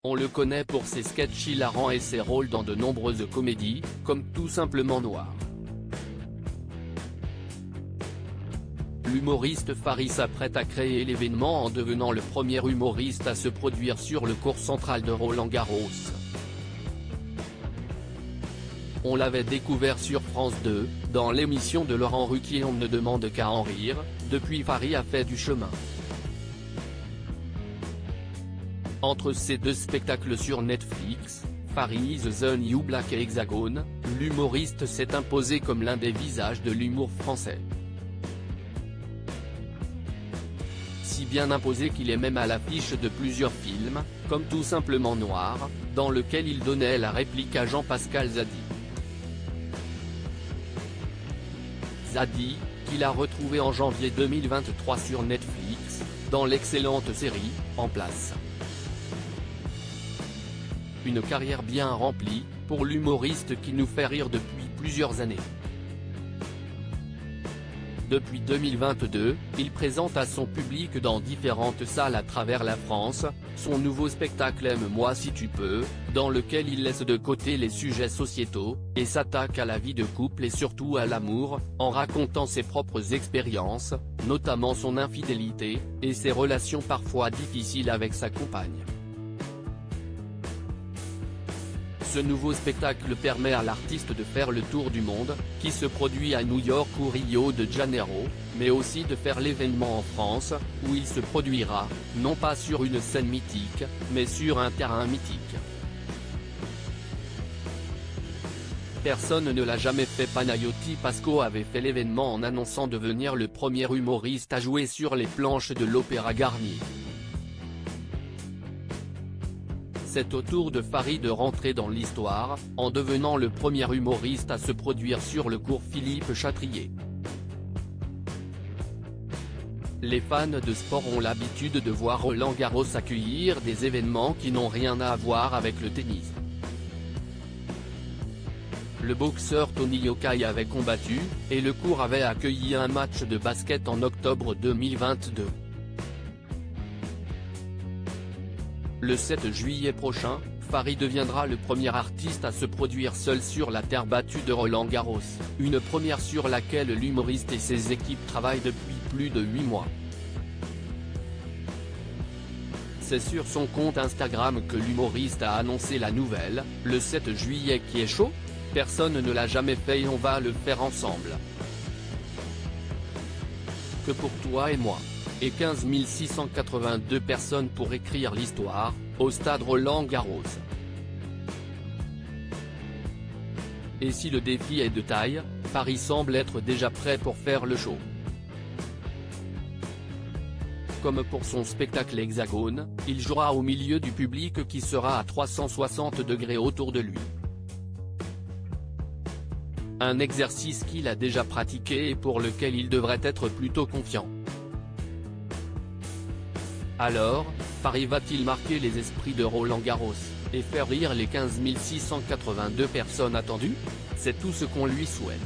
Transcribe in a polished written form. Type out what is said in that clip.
On le connaît pour ses sketchs hilarants et ses rôles dans de nombreuses comédies, comme Tout simplement noir. L'humoriste Faris s'apprête à créer l'événement en devenant le premier humoriste à se produire sur le court central de Roland-Garros. On l'avait découvert sur France 2, dans l'émission de Laurent Ruquier On ne demande qu'à en rire. Depuis, Faris a fait du chemin. Entre ces deux spectacles sur Netflix, Faris, The New Black et Hexagone, l'humoriste s'est imposé comme l'un des visages de l'humour français. Si bien imposé qu'il est même à l'affiche de plusieurs films, comme Tout simplement noir, dans lequel il donnait la réplique à Jean-Pascal Zadi. Zadi, qu'il a retrouvé en janvier 2023 sur Netflix, dans l'excellente série « En place ». Une carrière bien remplie, pour l'humoriste qui nous fait rire depuis plusieurs années. Depuis 2022, il présente à son public dans différentes salles à travers la France, son nouveau spectacle Aime-moi si tu peux, dans lequel il laisse de côté les sujets sociétaux, et s'attaque à la vie de couple et surtout à l'amour, en racontant ses propres expériences, notamment son infidélité, et ses relations parfois difficiles avec sa compagne. Ce nouveau spectacle permet à l'artiste de faire le tour du monde, qui se produit à New York ou Rio de Janeiro, mais aussi de faire l'événement en France, où il se produira, non pas sur une scène mythique, mais sur un terrain mythique. Personne ne l'a jamais fait. Panayotti Pasco avait fait l'événement en annonçant devenir le premier humoriste à jouer sur les planches de l'Opéra Garnier. C'est au tour de Faris de rentrer dans l'histoire, en devenant le premier humoriste à se produire sur le cours Philippe Chatrier. Les fans de sport ont l'habitude de voir Roland-Garros accueillir des événements qui n'ont rien à voir avec le tennis. Le boxeur Tony Yokai avait combattu, et le cours avait accueilli un match de basket en octobre 2022. Le 7 juillet prochain, Faris deviendra le premier artiste à se produire seul sur la terre battue de Roland-Garros, une première sur laquelle l'humoriste et ses équipes travaillent depuis plus de 8 mois. C'est sur son compte Instagram que l'humoriste a annoncé la nouvelle, le 7 juillet qui est chaud ? Personne ne l'a jamais fait et on va le faire ensemble. Que pour toi et moi. Et 15 682 personnes pour écrire l'histoire, au stade Roland-Garros. Et si le défi est de taille, Faris semble être déjà prêt pour faire le show. Comme pour son spectacle Hexagone, il jouera au milieu du public qui sera à 360 degrés autour de lui. Un exercice qu'il a déjà pratiqué et pour lequel il devrait être plutôt confiant. Alors, Faris va-t-il marquer les esprits de Roland-Garros, et faire rire les 15 682 personnes attendues ? C'est tout ce qu'on lui souhaite.